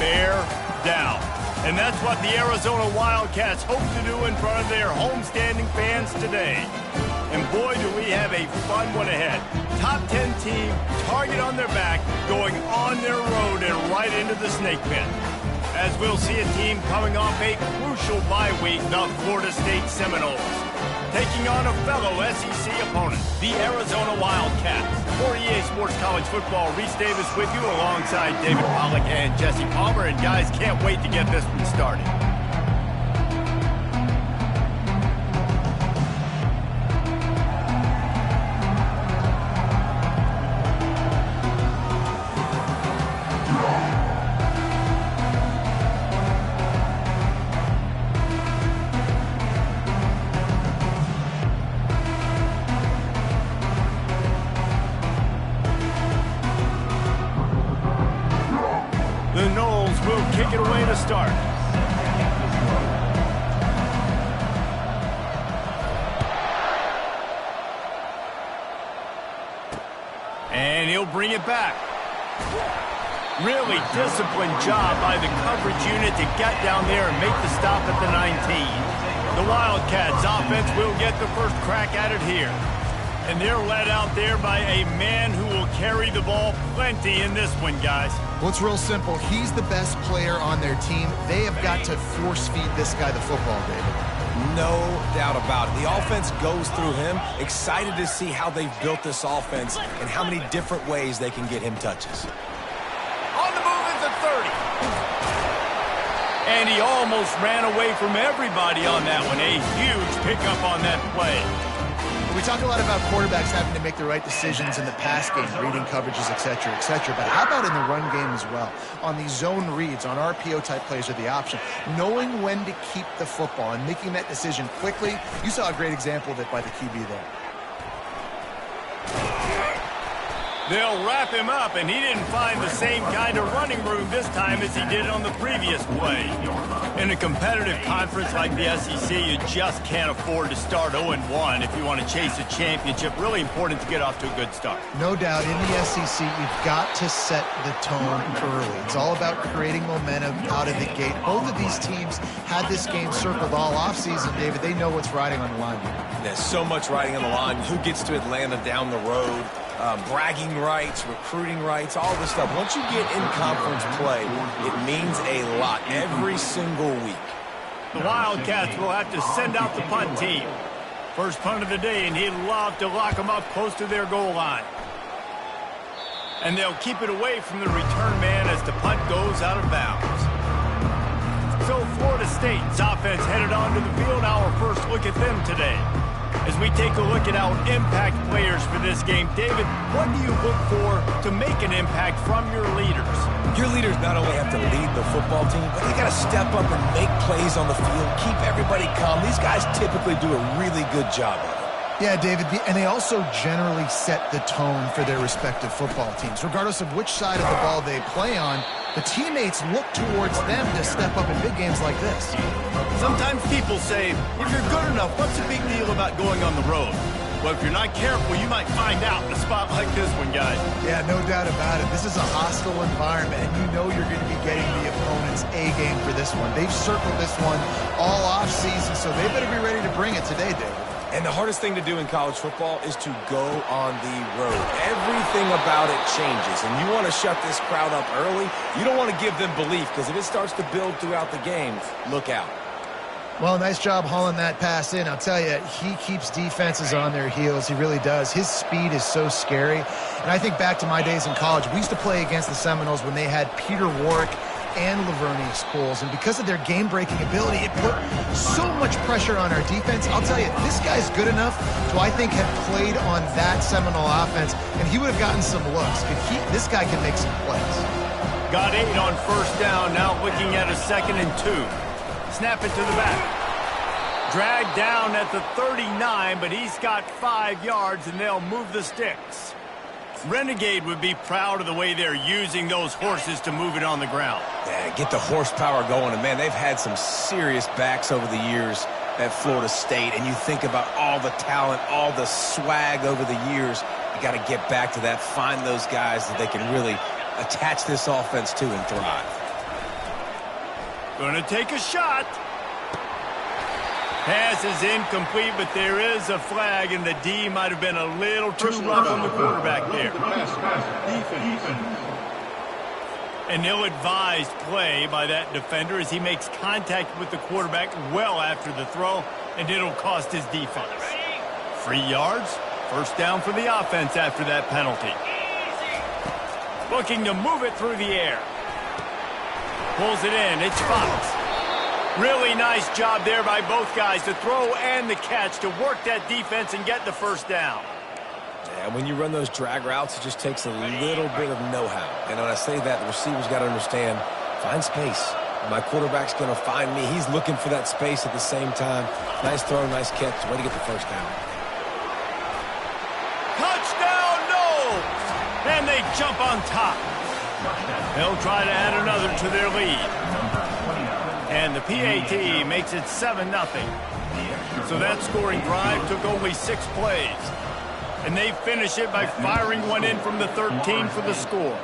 bear down. And that's what the Arizona Wildcats hope to do in front of their homestanding fans today. And boy, do we have a fun one ahead. Top 10 team, target on their back, going on their road and right into the snake pit. As we'll see a team coming off a crucial bye week, the Florida State Seminoles, taking on a fellow SEC opponent, the Arizona Wildcats. For EA Sports College Football, Reese Davis with you alongside David Pollack and Jesse Palmer. And guys, can't wait to get this one started. The Noles will kick it away to start. And he'll bring it back. Really disciplined job by the coverage unit to get down there and make the stop at the 19. The Wildcats offense will get the first crack at it here. And they're led out there by a man who will carry the ball plenty in this one, guys. Well, it's real simple. He's the best player on their team. They have got to force feed this guy the football, David. No doubt about it. The offense goes through him. Excited to see how they've built this offense and how many different ways they can get him touches. On the move at the 30. And he almost ran away from everybody on that one. A huge pickup on that play. We talk a lot about quarterbacks having to make the right decisions in the pass game, reading coverages, et cetera, but how about in the run game as well? On these zone reads, on RPO-type plays are the option. Knowing when to keep the football and making that decision quickly. You saw a great example of it by the QB there. They'll wrap him up, and he didn't find the same kind of running room this time as he did on the previous play. In a competitive conference like the SEC, you just can't afford to start 0-1 if you want to chase a championship. Really important to get off to a good start. No doubt, in the SEC, you've got to set the tone early. It's all about creating momentum out of the gate. Both of these teams had this game circled all offseason, David. They know what's riding on the line. There's so much riding on the line. Who gets to Atlanta down the road? Bragging rights, recruiting rights, all this stuff. Once you get in conference play, it means a lot every single week. The Wildcats will have to send out the punt team. First punt of the day, and he'd love to lock them up close to their goal line. And they'll keep it away from the return man as the punt goes out of bounds. So Florida State's offense headed onto the field. Our first look at them today. As we take a look at our impact players for this game, David, what do you look for to make an impact from your leaders? Your leaders not only have to lead the football team, but they got to step up and make plays on the field, keep everybody calm. These guys typically do a really good job of it. Yeah, David, and they also generally set the tone for their respective football teams. Regardless of which side of the ball they play on, the teammates look towards them to step up in big games like this. Sometimes people say, if you're good enough, what's the big deal about going on the road? Well, if you're not careful, you might find out in a spot like this one, guys. Yeah, no doubt about it. This is a hostile environment, and you know you're going to be getting the opponent's A game for this one. They've circled this one all offseason, so they better be ready to bring it today, David. And the hardest thing to do in college football is to go on the road. Everything about it changes, and you want to shut this crowd up early. You don't want to give them belief, because if it starts to build throughout the game, look out. Well, nice job hauling that pass in. I'll tell you, he keeps defenses on their heels. He really does. His speed is so scary. And I think back to my days in college. We used to play against the Seminoles when they had Peter Warrick and Lavernius Coles, and because of their game-breaking ability, it put so much pressure on our defense. I'll tell you, this guy's good enough to, I think, have played on that Seminole offense, and he would have gotten some looks. This guy can make some plays. Got 8 on first down, now looking at a 2nd and 2. Snap it to the back. Dragged down at the 39, but he's got 5 yards, and they'll move the sticks. Renegade would be proud of the way they're using those horses to move it on the ground. Yeah, get the horsepower going. And, man, they've had some serious backs over the years at Florida State. And you think about all the talent, all the swag over the years. You got to get back to that, find those guys that they can really attach this offense to and thrive. Going to take a shot. Pass is incomplete, but there is a flag, and the D might have been a little too rough on the quarterback there. An ill-advised play by that defender as he makes contact with the quarterback well after the throw, and it'll cost his defense. 3 yards, first down for the offense after that penalty. Looking to move it through the air. Pulls it in, it's Fox. Really nice job there by both guys, the throw and the catch, to work that defense and get the first down. Yeah, when you run those drag routes, it just takes a little bit of know-how. And when I say that, the receiver's got to understand, find space. My quarterback's going to find me. He's looking for that space at the same time. Nice throw, nice catch. Way to get the first down. Touchdown, no! And they jump on top. They'll try to add another to their lead. And the PAT makes it 7-0. So that scoring drive took only 6 plays. And they finish it by firing one in from the 13 for the score.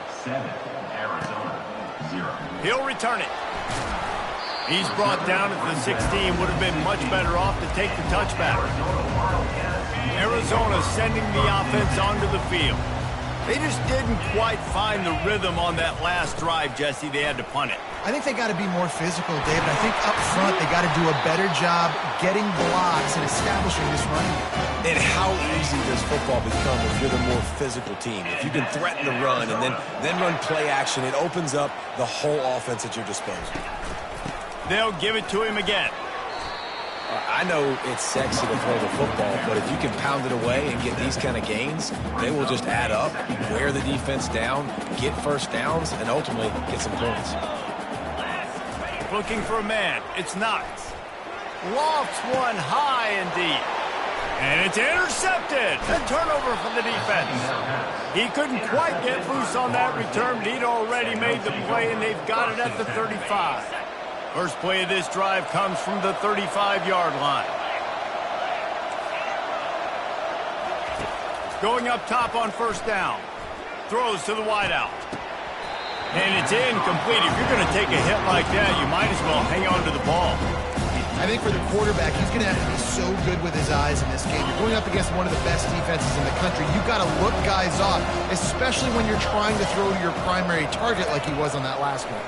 He'll return it. He's brought down at the 16. Would have been much better off to take the touchback. Arizona sending the offense onto the field. They just didn't quite find the rhythm on that last drive, Jesse. They had to punt it. I think they got to be more physical, David. I think up front they got to do a better job getting blocks and establishing this running game. And how easy does football become if you're the more physical team? If you can threaten the run and then run play action, it opens up the whole offense at your disposal. They'll give it to him again. I know it's sexy to throw the football, but if you can pound it away and get these kind of gains, they will just add up, wear the defense down, get first downs, and ultimately get some points. Looking for a man. It's Knox. Lofts one high and deep. And it's intercepted. A turnover for the defense. He couldn't quite get loose on that return, but he'd already made the play, and they've got it at the 35. First play of this drive comes from the 35-yard line. Going up top on first down. Throws to the wideout. And it's incomplete. If you're going to take a hit like that, you might as well hang on to the ball. I think for the quarterback, he's going to have to be so good with his eyes in this game. You're going up against one of the best defenses in the country. You've got to look guys off, especially when you're trying to throw to your primary target like he was on that last one.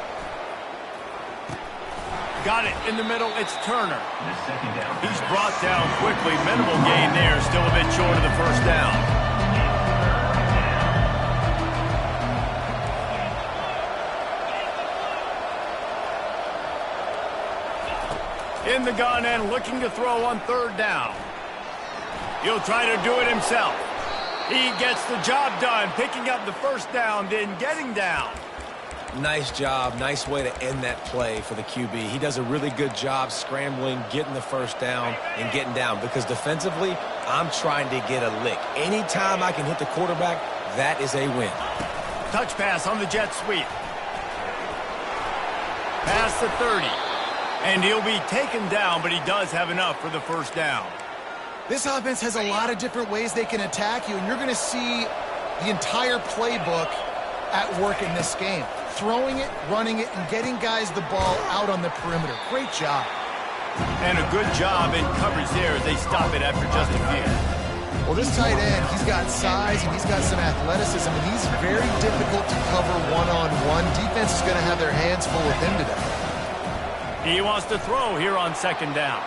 Got it in the middle. It's Turner. He's brought down quickly. Minimal gain there. Still a bit short of the first down. In the gun and looking to throw on third down. He'll try to do it himself. He gets the job done, picking up the first down, then getting down. Nice job. Nice way to end that play for the QB. He does a really good job scrambling, getting the first down, and getting down. Because defensively, I'm trying to get a lick. Anytime I can hit the quarterback, that is a win. Touch pass on the jet sweep. Past the 30. And he'll be taken down, but he does have enough for the first down. This offense has a lot of different ways they can attack you, and you're going to see the entire playbook at work in this game. Throwing it, running it, and getting guys the ball out on the perimeter. Great job. And a good job in coverage there as they stop it after just a few. Well, this tight end, he's got size and he's got some athleticism, and he's very difficult to cover one-on-one. Defense is going to have their hands full with him today. He wants to throw here on second down.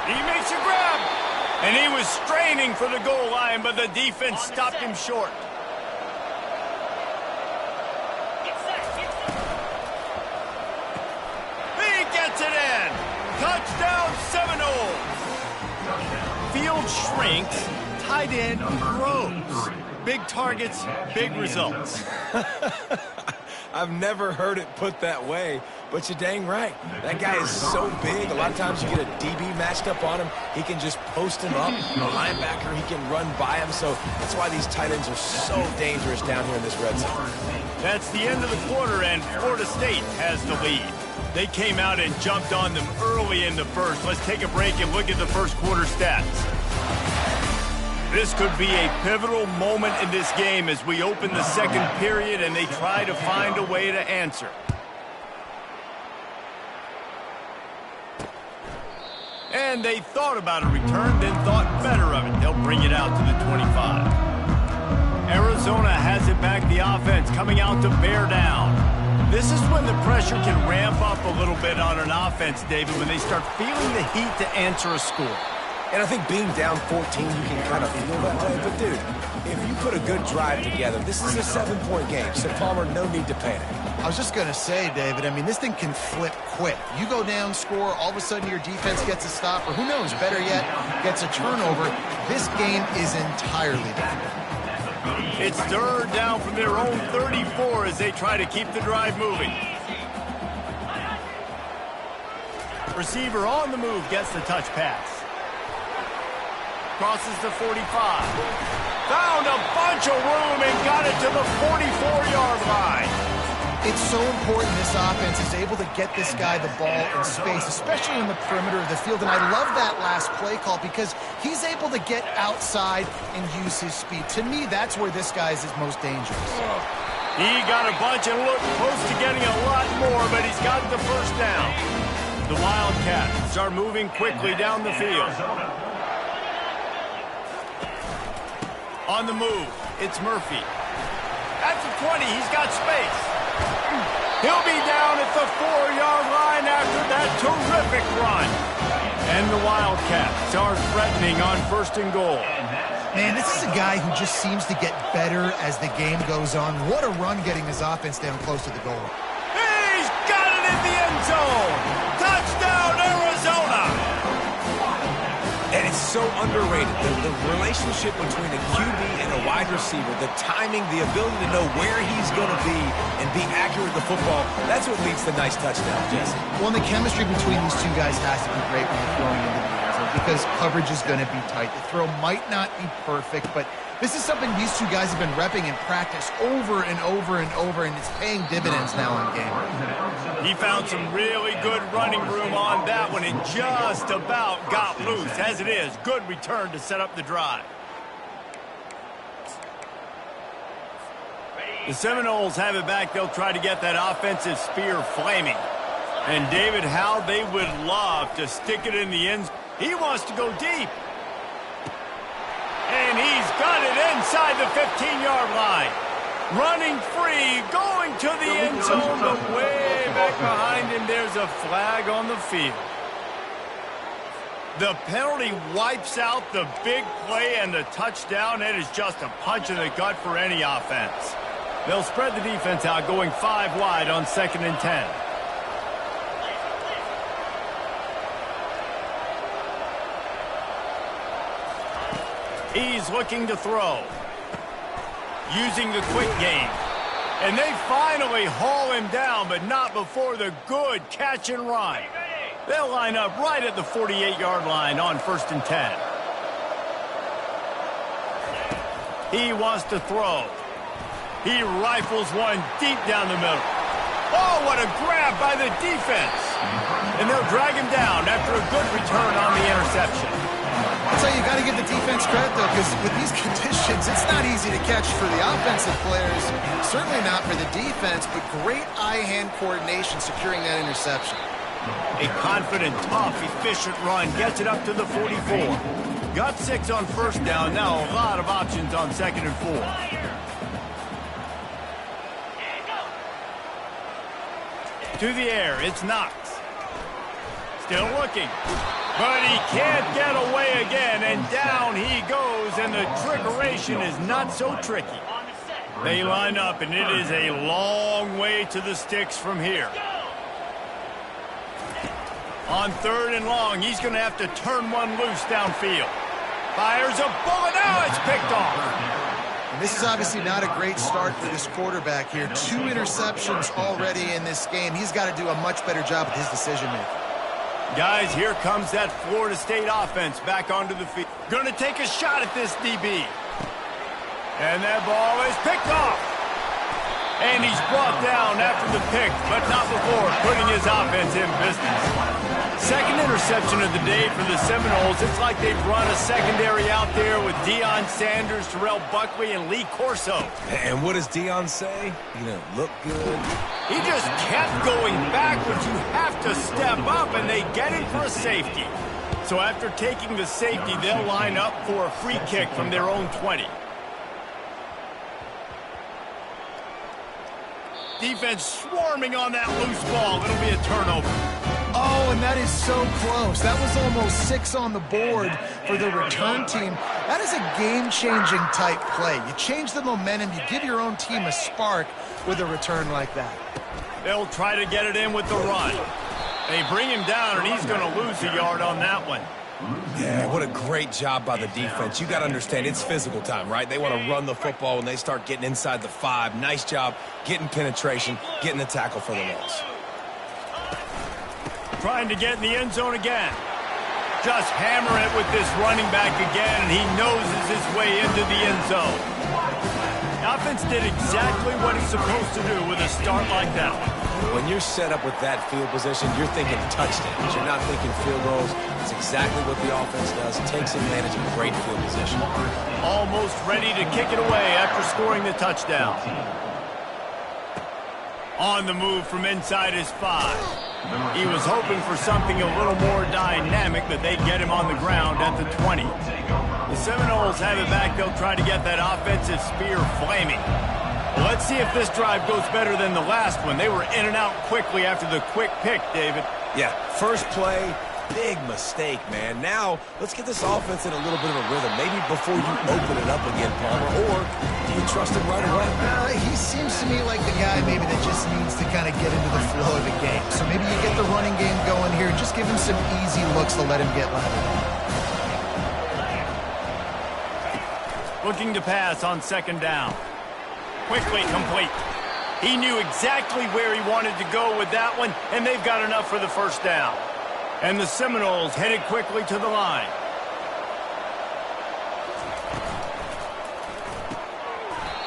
He makes a grab, and he was straining for the goal line, but the defense stopped him short. Touchdown Seminoles! Field shrinks, tight end grows. Big targets, big results. I've never heard it put that way, but you're dang right. That guy is so big. A lot of times you get a DB matched up on him. He can just post him up. A linebacker, he can run by him. So that's why these tight ends are so dangerous down here in this red zone. That's the end of the quarter, and Florida State has the lead. They came out and jumped on them early in the first. Let's take a break and look at the first quarter stats. This could be a pivotal moment in this game as we open the second period and they try to find a way to answer. And they thought about a return, then thought better of it. They'll bring it out to the 25. Arizona has it back, the offense coming out to bear down. This is when the pressure can ramp up a little bit on an offense, David, when they start feeling the heat to answer a score. And I think being down 14, you can kind of feel that way. But, dude, if you put a good drive together, this is a 7-point game. So, Palmer, no need to panic. I was just going to say, David, I mean, this thing can flip quick. You go down, score, all of a sudden your defense gets a stop, or who knows, better yet, gets a turnover. This game is entirely different. It's third down from their own 34 as they try to keep the drive moving. Receiver on the move gets the touch pass. Crosses the 45. Found a bunch of room and got it to the 44-yard line. It's so important this offense is able to get this guy the ball in space, especially in the perimeter of the field. And I love that last play call because he's able to get outside and use his speed. To me, that's where this guy is his most dangerous. He got a bunch and looked close to getting a lot more, but he's got the first down. The Wildcats are moving quickly down the field. On the move, it's Murphy. At the 20, he's got space. He'll be down at the 4-yard line after that terrific run. And the Wildcats are threatening on 1st and goal. Man, this is a guy who just seems to get better as the game goes on. What a run getting his offense down close to the goal. He's got it in the end zone. Touchdown, Arizona. And it's so underrated, the relationship between a QB and a wide receiver, the timing, the ability to know where he's going to be and be accurate with the football, that's what leads to nice touchdowns, Jesse. Well, and the chemistry between these two guys has to be great when you're throwing into the end zone because coverage is going to be tight. The throw might not be perfect, but this is something these two guys have been repping in practice over and over and over, and it's paying dividends now in game. He found some really good running room on that one and just about got loose. As it is, good return to set up the drive. The Seminoles have it back. They'll try to get that offensive spear flaming. And David, how they would love to stick it in the end zone. He wants to go deep. And he's got it inside the 15-yard line. Running free, going to the end zone, but way back behind him, there's a flag on the field. The penalty wipes out the big play and the touchdown. It is just a punch in the gut for any offense. They'll spread the defense out, going 5 wide on 2nd and 10. He's looking to throw. Using the quick game. And they finally haul him down, but not before the good catch and run. They'll line up right at the 48-yard line on 1st and 10. He wants to throw. He rifles one deep down the middle. Oh, what a grab by the defense. And they'll drag him down after a good return on the interception. I'll tell you, you got to give the defense credit, though, because with these conditions, it's not easy to catch for the offensive players. Certainly not for the defense, but great eye-hand coordination securing that interception. A confident, tough, efficient run gets it up to the 44. Got 6 on 1st down. Now a lot of options on 2nd and 4. To the air, it's Knox. Still looking. But he can't get away again, and down he goes, and the trickeration is not so tricky. They line up, and it is a long way to the sticks from here. On 3rd and long, he's going to have to turn one loose downfield. Fires a bullet. Now it's picked off. And this is obviously not a great start for this quarterback here. 2 interceptions already in this game. He's got to do a much better job with his decision-making. Guys, here comes that Florida State offense back onto the field. Going to take a shot at this DB. And that ball is picked off. And he's brought down after the pick, but not before putting his offense in business. 2nd interception of the day for the Seminoles. It's like they've run a secondary out there with Deion Sanders, Terrell Buckley, and Lee Corso. And what does Deion say? You know, look good. He just kept going backwards. You have to step up, and they get him for a safety. So after taking the safety, they'll line up for a free kick from their own 20. Defense swarming on that loose ball. It'll be a turnover. Oh, and that is so close. That was almost 6 on the board for the return team. That is a game-changing type play. You change the momentum, you give your own team a spark with a return like that. They'll try to get it in with the run. They bring him down, and he's going to lose a yard on that one. Yeah, what a great job by the defense. You got to understand, it's physical time, right? They want to run the football when they start getting inside the 5. Nice job getting penetration, getting the tackle for the loss. Trying to get in the end zone again. Just hammer it with this running back again, and he noses his way into the end zone. The offense did exactly what it's supposed to do with a start like that one. When you're set up with that field position, you're thinking touchdowns. You're not thinking field goals. It's exactly what the offense does. Takes advantage of great field position. Almost ready to kick it away after scoring the touchdown. On the move from inside his 5. He was hoping for something a little more dynamic, that they'd get him on the ground at the 20. The Seminoles have it back. They'll try to get that offensive spear flaming. Well, let's see if this drive goes better than the last one. They were in and out quickly after the quick pick, David. Yeah, first play, big mistake, man. Now, let's get this offense in a little bit of a rhythm. Maybe before you open it up again, Palmer, or do you trust him right away? He seems to me like the guy maybe that just needs to kind of get into the flow of the game. So maybe you get the running game going here. Just give him some easy looks to let him get level. Looking to pass on second down. Quickly complete. He knew exactly where he wanted to go with that one, and they've got enough for the first down. And the Seminoles headed quickly to the line.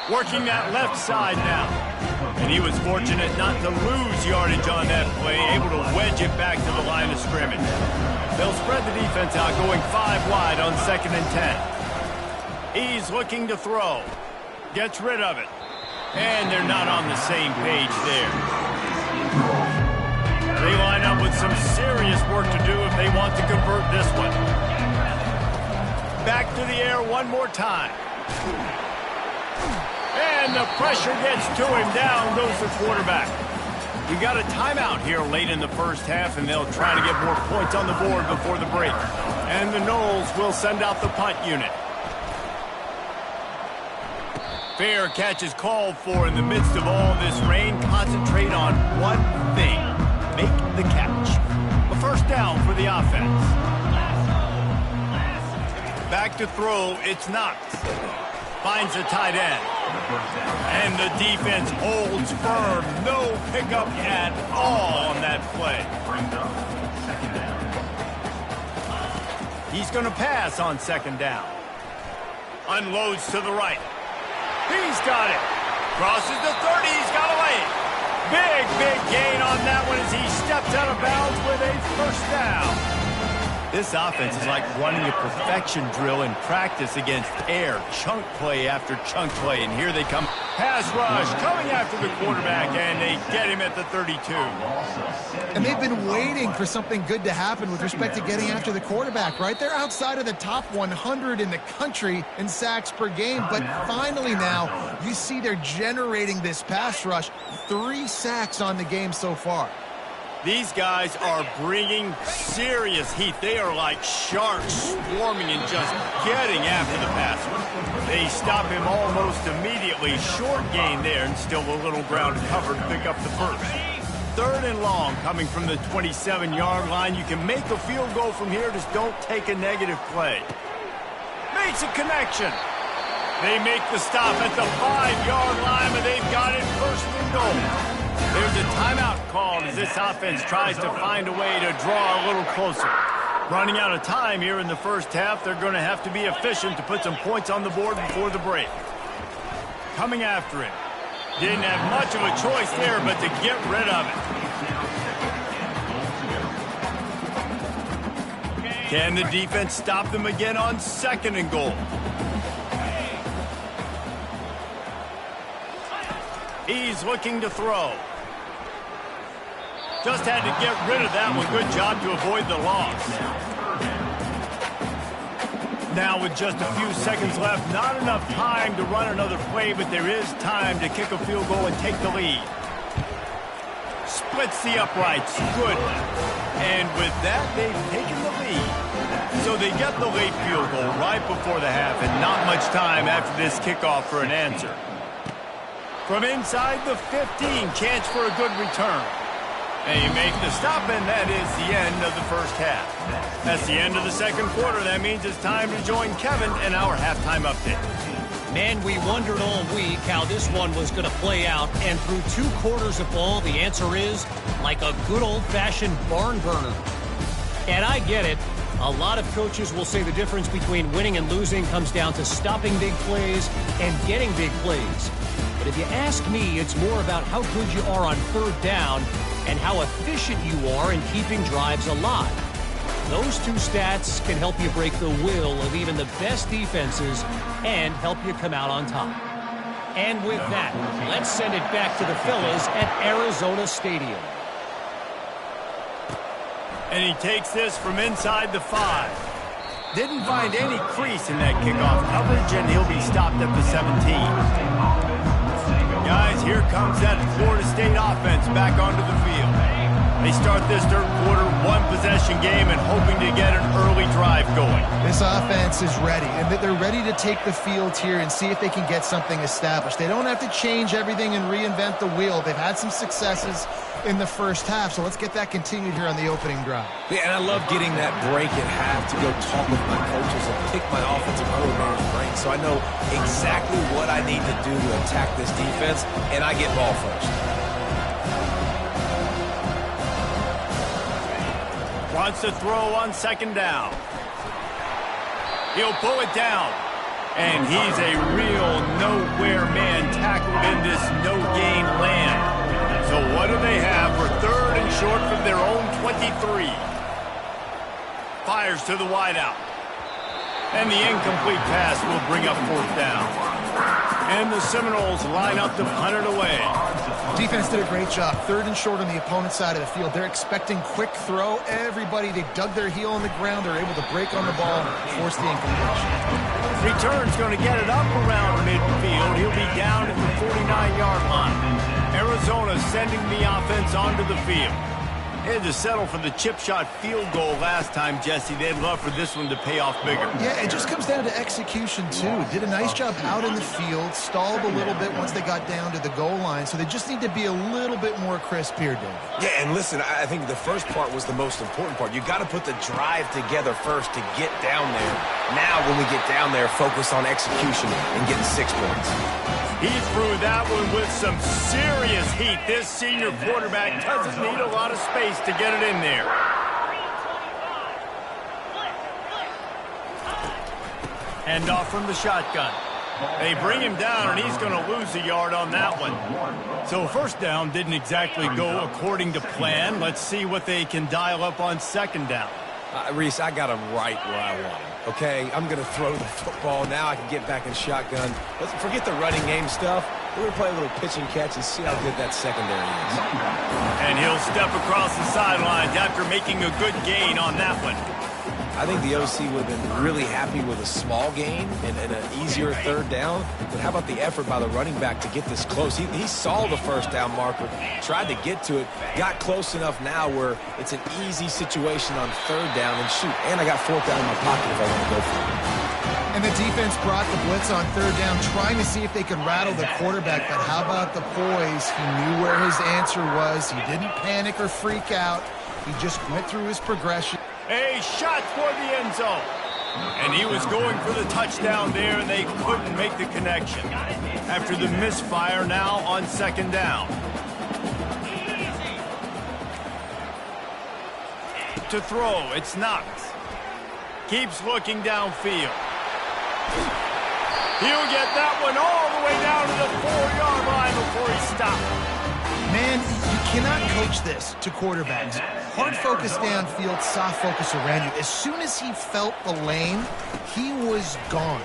Working that left side now. And he was fortunate not to lose yardage on that play, able to wedge it back to the line of scrimmage. They'll spread the defense out, going 5 wide on 2nd and 10. He's looking to throw. Gets rid of it. And they're not on the same page there. They line up with some serious work to do if they want to convert this one. Back to the air one more time. And the pressure gets to him. Down goes the quarterback. We got a timeout here late in the first half, and they'll try to get more points on the board before the break. And the Noles will send out the punt unit. Fair catch is called for in the midst of all this rain. Concentrate on one thing. Make the catch. A first down for the offense. Back to throw. It's Knox. Finds the tight end. And the defense holds firm. No pickup at all on that play. He's going to pass on second down. Unloads to the right. He's got it. Crosses the 30. He's got away. Big gain on that one as he steps out of bounds with a first down. This offense is like running a perfection drill in practice against air. Chunk play after chunk play. And here they come. Pass rush coming after the quarterback, and they get him at the 32. And they've been waiting for something good to happen with respect to getting after the quarterback, right? They're outside of the top 100 in the country in sacks per game, but finally now you see they're generating this pass rush. 3 sacks on the game so far. These guys are bringing serious heat. They are like sharks swarming and just getting after the passer. They stop him almost immediately. Short gain there, and still a little ground covered to pick up the first. 3rd and long coming from the 27-yard line. You can make a field goal from here. Just don't take a negative play. Makes a connection. They make the stop at the 5-yard line, but they've got it first and goal. There's a timeout called as this offense tries to find a way to draw a little closer. Running out of time here in the first half, they're going to have to be efficient to put some points on the board before the break. Coming after it. Didn't have much of a choice there, but to get rid of it. Can the defense stop them again on 2nd and goal? He's looking to throw. Just had to get rid of that one. Good job to avoid the loss. Now with just a few seconds left, not enough time to run another play, but there is time to kick a field goal and take the lead. Splits the uprights. Good. And with that, they've taken the lead. So they get the late field goal right before the half, and not much time after this kickoff for an answer. From inside the 15, chance for a good return. And you make the stop, and that is the end of the first half. That's the end of the second quarter. That means it's time to join Kevin in our halftime update. Man, we wondered all week how this one was going to play out, and through 2 quarters of ball, the answer is like a good old-fashioned barn burner. And I get it. A lot of coaches will say the difference between winning and losing comes down to stopping big plays and getting big plays. But if you ask me, it's more about how good you are on third down and how efficient you are in keeping drives alive. Those 2 stats can help you break the will of even the best defenses and help you come out on top. And with that, let's send it back to the fellas at Arizona Stadium. And he takes this from inside the 5. Didn't find any crease in that kickoff coverage, and he'll be stopped at the 17. Guys, here comes that Florida State offense back onto the field. They start this third quarter, 1-possession game, and hoping to get an early drive going. This offense is ready, and they're ready to take the field here and see if they can get something established. They don't have to change everything and reinvent the wheel. They've had some successes in the first half, so let's get that continued here on the opening drive. Yeah, and I love getting that break at half to go talk with my coaches and pick my offensive coordinator's brain so I know exactly what I need to do to attack this defense, and I get ball first. Wants to throw on second down. He'll pull it down. And he's a real nowhere man tackled in this no-gain land. So what do they have for third and short from their own 23? Fires to the wideout. And the incomplete pass will bring up fourth down. And the Seminoles line up to punt it away. Defense did a great job. Third and short on the opponent's side of the field. They're expecting quick throw. Everybody, they dug their heel on the ground. They're able to break on the ball and force the incompletion. Return's going to get it up around midfield. He'll be down at the 49-yard line. Arizona sending the offense onto the field. They had to settle for the chip shot field goal last time, Jesse. They'd love for this one to pay off bigger. Yeah, it just comes down to execution, too. Did a nice job out in the field, stalled a little bit once they got down to the goal line, so they just need to be a little bit more crisp here, David. Yeah, and listen, I think the first part was the most important part. You got to put the drive together first to get down there. Now, when we get down there, focus on execution and getting 6 points. He threw that one with some serious heat. This senior quarterback doesn't need a lot of space to get it in there. Hand off from the shotgun. They bring him down, and he's going to lose a yard on that one. So first down didn't exactly go according to plan. Let's see what they can dial up on second down. Reese, I got him right where I want him. Okay, I'm going to throw the football. Now I can get back in shotgun. Let's forget the running game stuff. We're going to play a little pitch and catch and see how good that secondary is. And he'll step across the sidelines after making a good gain on that one. I think the OC would have been really happy with a small gain and an easier third down. But how about the effort by the running back to get this close? He saw the first down marker, tried to get to it, got close enough now where it's an easy situation on third down. And shoot, and I got fourth down in my pocket if I want to go for it. And the defense brought the blitz on third down, trying to see if they could rattle the quarterback. But how about the poise? He knew where his answer was. He didn't panic or freak out. He just went through his progression. A shot for the end zone. And he was going for the touchdown there, and they couldn't make the connection. After the misfire, now on second down. To throw, it's Knox. Keeps looking downfield. He'll get that one all the way down to the 4-yard line before he stopped. Man, you cannot coach this to quarterbacks. Hard focus downfield, soft focus around you. As soon as he felt the lane, he was gone.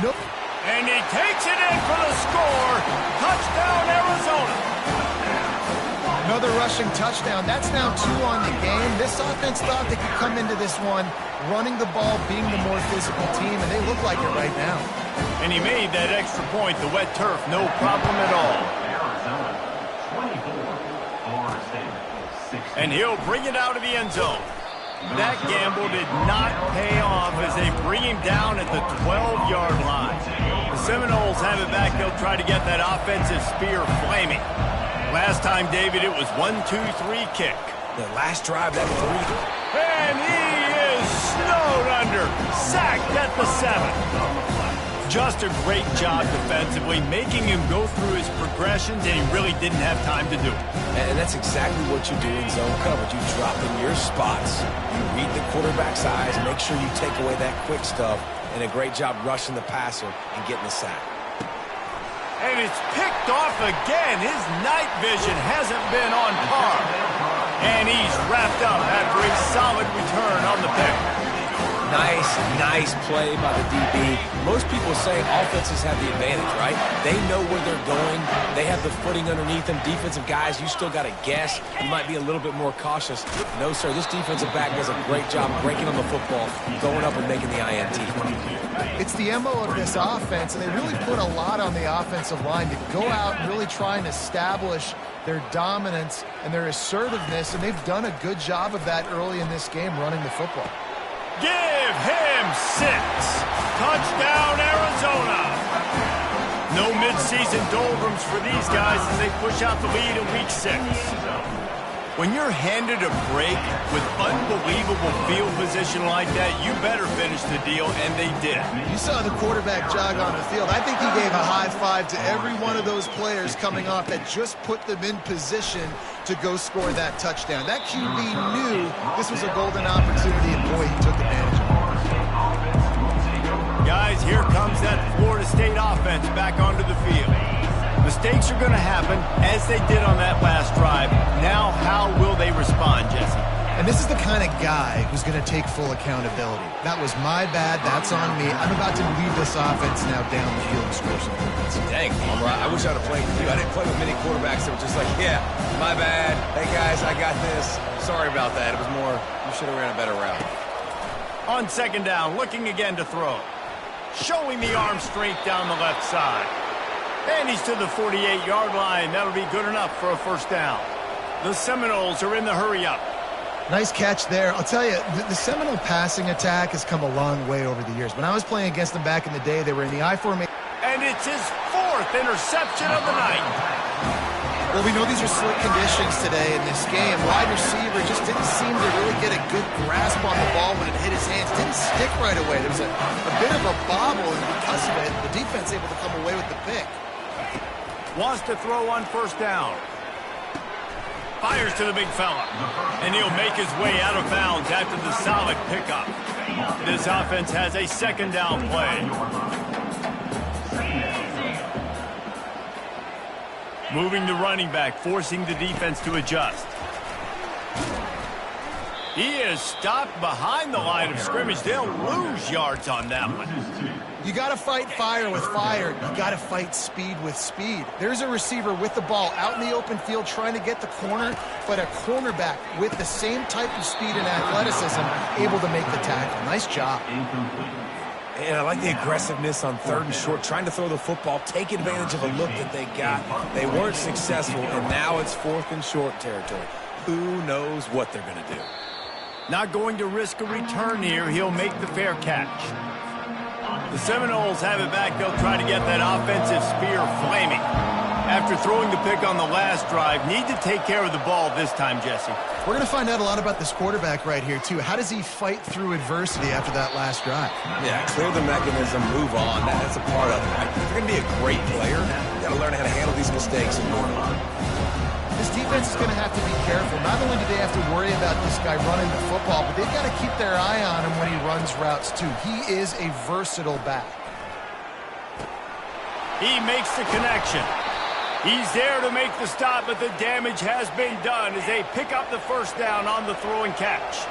Nope. And he takes it in for the score. Touchdown, Arizona. Another rushing touchdown. That's now 2 on the game. This offense thought they could come into this one running the ball, being the more physical team, and they look like it right now. And he made that extra point, the wet turf, no problem at all. And he'll bring it out of the end zone. That gamble did not pay off as they bring him down at the 12-yard line. The Seminoles have it back. They'll try to get that offensive spear flaming. Last time, David, it was 1-2-3 kick. The last drive, that 3. And he is snowed under. Sacked at the 7. Just a great job defensively, making him go through his progressions, and he really didn't have time to do it. And that's exactly what you do in zone coverage. You drop in your spots. You read the quarterback's eyes, make sure you take away that quick stuff, and a great job rushing the passer and getting the sack. And it's picked off again. His night vision hasn't been on par. And he's wrapped up after a solid return on the pick. Nice play by the DB. Most people say offenses have the advantage, right? They know where they're going. They have the footing underneath them. Defensive guys, you still got to guess. You might be a little bit more cautious. No, sir, this defensive back does a great job breaking on the football, going up and making the INT. It's the MO of this offense, and they really put a lot on the offensive line to go out and really try and establish their dominance and their assertiveness, and they've done a good job of that early in this game running the football. Give him 6. Touchdown, Arizona. No midseason doldrums for these guys as they push out the lead in week 6. When you're handed a break with unbelievable field position like that, you better finish the deal, and they did. You saw the quarterback jog on the field. I think he gave a high five to every one of those players coming off that just put them in position to go score that touchdown. That QB knew this was a golden opportunity, and boy, he took advantage of it. Guys, here comes that Florida State offense back onto the field. Mistakes are going to happen, as they did on that last drive. Now, how will they respond, Jesse? And this is the kind of guy who's going to take full accountability. That was my bad. That's on me. I'm about to lead this offense now down the field and score some points. Dang, Palmer, I wish I'd have played with you. I didn't play with many quarterbacks that were just like, yeah, my bad. Hey, guys, I got this. Sorry about that. It was more, you should have ran a better route. On second down, looking again to throw. Showing the arm strength down the left side. And he's to the 48-yard line. That'll be good enough for a first down. The Seminoles are in the hurry-up. Nice catch there. I'll tell you, the Seminole passing attack has come a long way over the years. When I was playing against them back in the day, they were in the I formation. And it's his 4th interception of the night. Well, we know these are slick conditions today in this game. Wide receiver just didn't seem to really get a good grasp on the ball when it hit his hands. Didn't stick right away. There was a bit of a bobble, and because of it, the defense able to come away with the pick. Wants to throw on first down. Fires to the big fella. And he'll make his way out of bounds after the solid pickup. This offense has a second down play. Moving the running back, forcing the defense to adjust. He is stopped behind the line of scrimmage. They'll lose yards on that one. You got to fight fire with fire. You got to fight speed with speed. There's a receiver with the ball out in the open field trying to get the corner, but a cornerback with the same type of speed and athleticism able to make the tackle. Nice job. And I like the aggressiveness on 3rd and short, trying to throw the football, take advantage of a look that they got. They weren't successful, and now it's 4th and short territory. Who knows what they're going to do? Not going to risk a return here. He'll make the fair catch. The Seminoles have it back. They'll try to get that offensive spear flaming. After throwing the pick on the last drive, need to take care of the ball this time, Jesse. We're going to find out a lot about this quarterback right here, too. How does he fight through adversity after that last drive? Yeah, clear the mechanism, move on. That's a part of it. If you're going to be a great player, you got to learn how to handle these mistakes and move on. This defense is going to have to be careful. Not only do they have to worry about this guy running the football, but they've got to keep their eye on him when he runs routes, too. He is a versatile back. He makes the connection. He's there to make the stop, but the damage has been done as they pick up the first down on the throw and catch.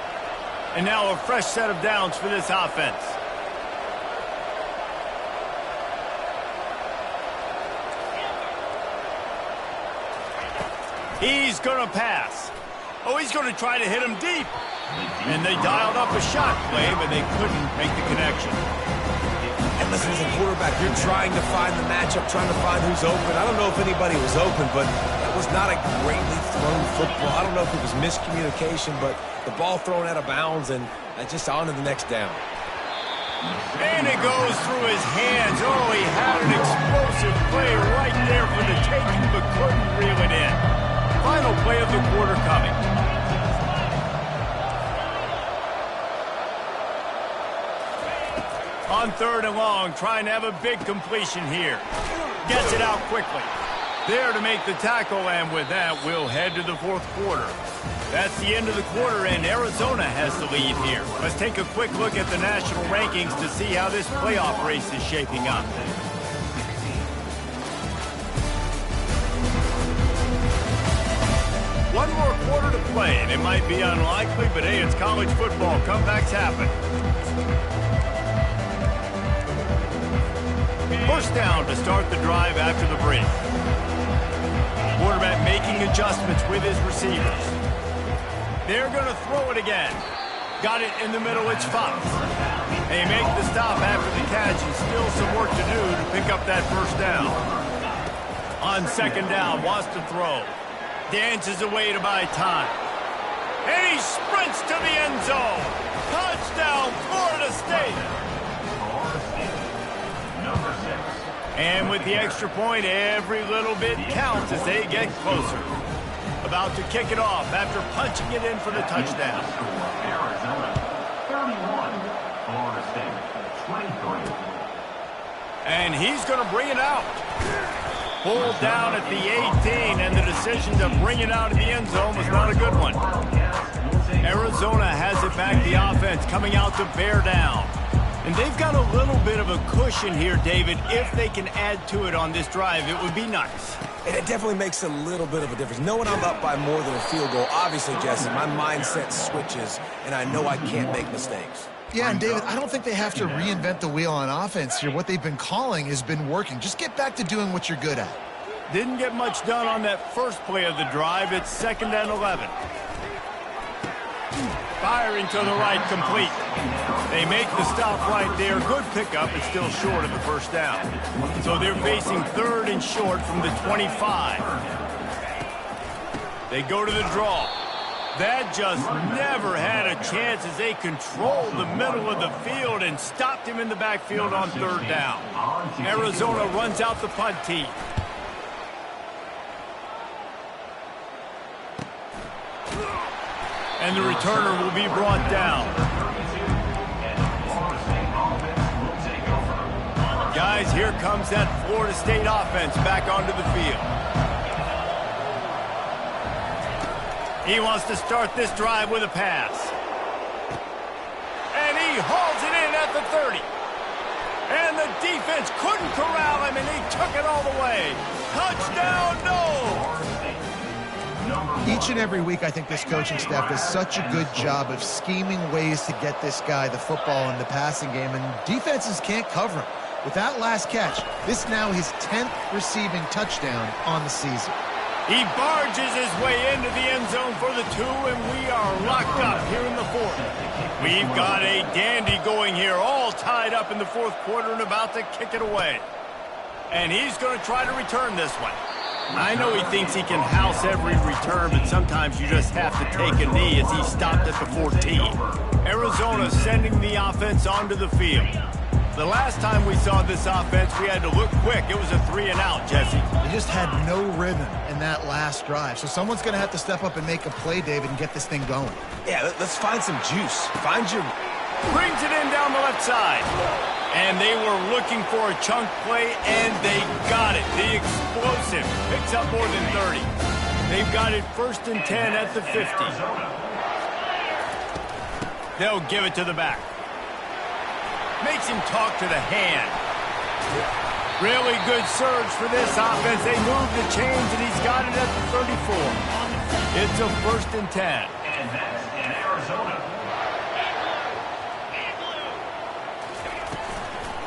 And now a fresh set of downs for this offense. He's going to pass. Oh, he's going to try to hit him deep. And they dialed up a shot play, but they couldn't make the connection. And listen, as a quarterback, you're trying to find the matchup, trying to find who's open. I don't know if anybody was open, but that was not a greatly thrown football. I don't know if it was miscommunication, but the ball thrown out of bounds, and just on to the next down. And it goes through his hands. Oh, he had an explosive play right there for the taking, but couldn't reel it in. Final play of the quarter coming. On 3rd and long, trying to have a big completion here. Gets it out quickly. There to make the tackle, and with that, we'll head to the 4th quarter. That's the end of the quarter, and Arizona has the lead here. Let's take a quick look at the national rankings to see how this playoff race is shaping up. One more quarter to play, and it might be unlikely, but hey, it's college football. Comebacks happen. First down to start the drive after the break. Quarterback making adjustments with his receivers. They're going to throw it again. Got it in the middle, it's Fox. They make the stop after the catch, and still some work to do to pick up that first down. On 2nd down, wants to throw. Dances away to buy time. And he sprints to the end zone. Touchdown, Florida State. And with the extra point, every little bit counts as they get closer. About to kick it off after punching it in for the touchdown. Arizona, 31. Florida State, 23. And he's going to bring it out. Pulled down at the 18, and the decision to bring it out of the end zone was not a good one. Arizona has it back, the offense coming out to bear down. And they've got a little bit of a cushion here, David. If they can add to it on this drive, it would be nice. And it definitely makes a little bit of a difference. Knowing I'm up by more than a field goal, obviously, Jesse, my mindset switches, and I know I can't make mistakes. Yeah, and David, I don't think they have to reinvent the wheel on offense here. What they've been calling has been working. Just get back to doing what you're good at. Didn't get much done on that first play of the drive. It's 2nd and 11. Firing to the right, complete. They make the stop right there. Good pickup, but still short of the first down. So they're facing 3rd and short from the 25. They go to the draw. That just never had a chance as they controlled the middle of the field and stopped him in the backfield on 3rd down. Arizona runs out the punt team. And the returner will be brought down. Guys, here comes that Florida State offense back onto the field. He wants to start this drive with a pass. And he hauls it in at the 30. And the defense couldn't corral him, and he took it all the way. Touchdown, no! Each and every week, I think this coaching staff does such a good job of scheming ways to get this guy the football in the passing game, and defenses can't cover him. With that last catch, this now his 10th receiving touchdown on the season. He barges his way into the end zone for the 2, and we are locked up here in the 4th. We've got a dandy going here, all tied up in the 4th quarter and about to kick it away. And he's going to try to return this one. I know he thinks he can house every return, but sometimes you just have to take a knee as he stopped at the 14. Arizona sending the offense onto the field. The last time we saw this offense, we had to look quick. It was a 3-and-out, Jesse. They just had no rhythm in that last drive. So someone's going to have to step up and make a play, David, and get this thing going. Yeah, let's find some juice. Find your... Brings it in down the left side. And they were looking for a chunk play, and they got it. The explosive picks up more than 30. They've got it 1st and 10 at the 50. They'll give it to the back. Makes him talk to the hand. Really good surge for this offense. They move the chains, and he's got it at the 34. It's a 1st and 10. And that's in Arizona.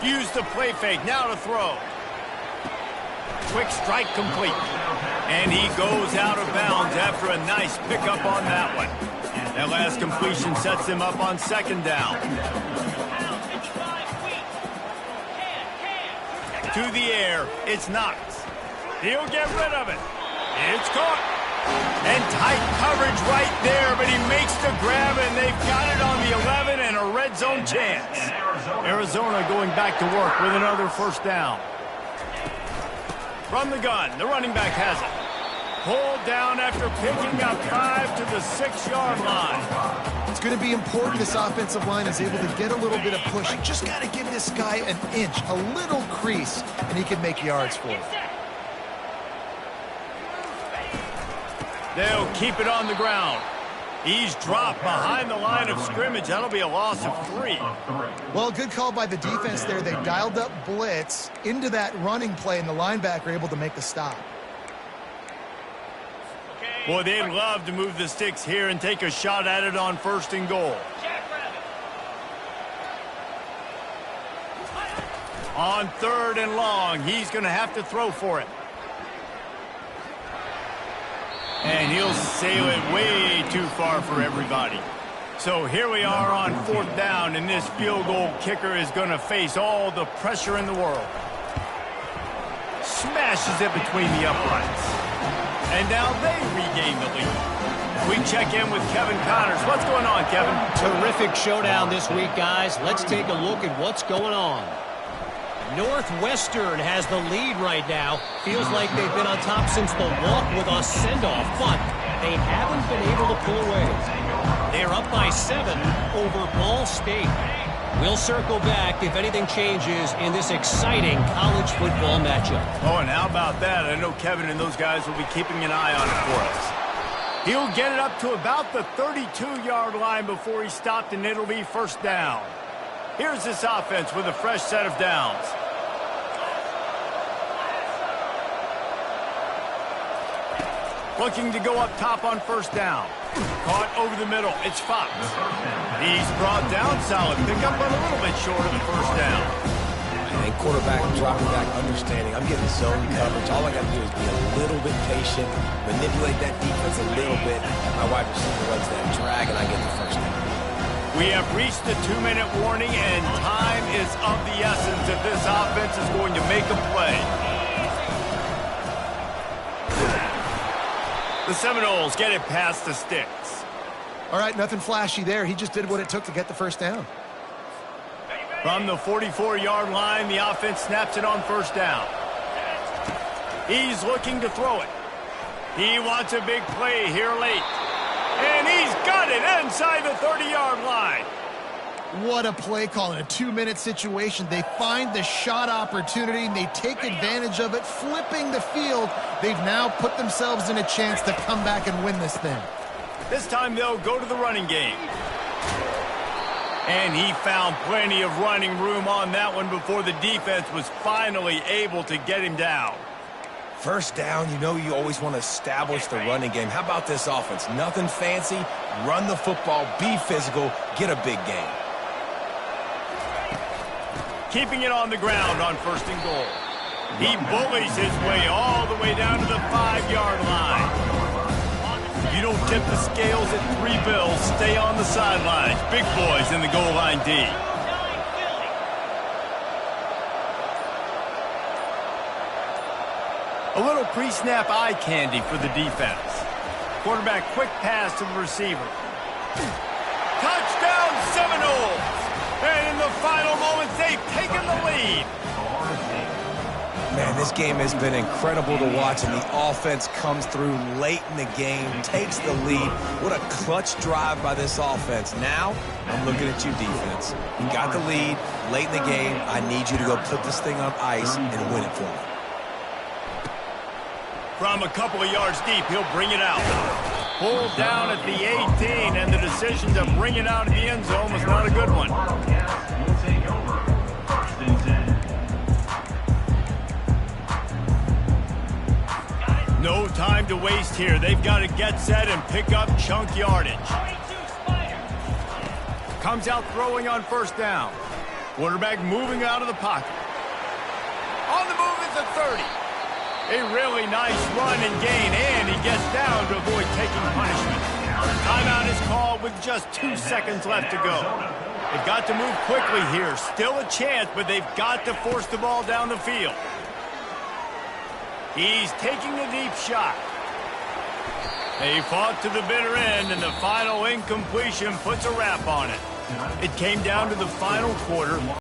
Use the play fake, now to throw. Quick strike complete. And he goes out of bounds after a nice pickup on that one. That last completion sets him up on second down. To the air, it's Knox. He'll get rid of it. It's caught. And tight coverage right there, but he makes the grab, and they've got it on the 11 and a red zone chance. Arizona going back to work with another first down. From the gun, the running back has it. Pulled down after picking up 5 to the 6-yard line. It's going to be important this offensive line is able to get a little bit of push. You just got to give this guy an inch, a little crease, and he can make yards for it. They'll keep it on the ground. He's dropped behind the line of scrimmage. That'll be a loss of 3. Well, good call by the defense there. They dialed up blitz into that running play, and the linebacker able to make the stop. Boy, they'd love to move the sticks here and take a shot at it on 1st and goal. On 3rd and long, he's going to have to throw for it. And he'll sail it way too far for everybody. So here we are on 4th down, and this field goal kicker is going to face all the pressure in the world. Smashes it between the uprights. And now they regain the lead. We check in with Kevin Connors. What's going on, Kevin? Terrific showdown this week, guys. Let's take a look at what's going on. Northwestern has the lead right now. Feels like they've been on top since the walk with a send-off, but they haven't been able to pull away. They're up by 7 over Ball State. We'll circle back if anything changes in this exciting college football matchup. Oh, and how about that? I know Kevin and those guys will be keeping an eye on it for us. He'll get it up to about the 32-yard line before he's stopped, and it'll be 1st down. Here's this offense with a fresh set of downs. Looking to go up top on 1st down. Caught over the middle. It's Fox. He's brought down solid. Pick up a little bit short of the 1st down. And quarterback dropping back, understanding. I'm getting zone coverage. All I got to do is be a little bit patient, manipulate that defense a little bit. My wide receiver runs that drag, and I get the 1st down. We have reached the 2-minute warning, and time is of the essence if this offense is going to make a play. The Seminoles get it past the sticks. All right, nothing flashy there. He just did what it took to get the 1st down. From the 44-yard line, the offense snaps it on 1st down. He's looking to throw it. He wants a big play here late. And he's got it inside the 30-yard line. What a play call in a 2-minute situation. They find the shot opportunity, and they take advantage of it, flipping the field. They've now put themselves in a chance to come back and win this thing. This time they'll go to the running game. And he found plenty of running room on that one before the defense was finally able to get him down. 1st down, you know you always want to establish the running game. How about this offense? Nothing fancy. Run the football, be physical, get a big gain. Keeping it on the ground on 1st and goal. He bullies his way all the way down to the 5-yard line. You don't tip the scales at 3 bills. Stay on the sidelines. Big boys in the goal line D. A little pre-snap eye candy for the defense. Quarterback quick pass to the receiver. Touchdown Seminoles! And in the final moments, they've taken the lead. Man, this game has been incredible to watch, and the offense comes through late in the game, takes the lead. What a clutch drive by this offense. Now, I'm looking at you, defense. You got the lead late in the game. I need you to go put this thing on ice and win it for me. From a couple of yards deep, he'll bring it out. Pulled down at the 18, and the decision to bring it out of the end zone was not a good one. No time to waste here. They've got to get set and pick up chunk yardage. Comes out throwing on 1st down. Quarterback moving out of the pocket. On the move at the 30. A really nice run and gain, and he gets down to avoid taking punishment. Timeout is called with just 2 seconds left to go. They've got to move quickly here. Still a chance, but they've got to force the ball down the field. He's taking a deep shot. They fought to the bitter end, and the final incompletion puts a wrap on it. It came down to the final quarter.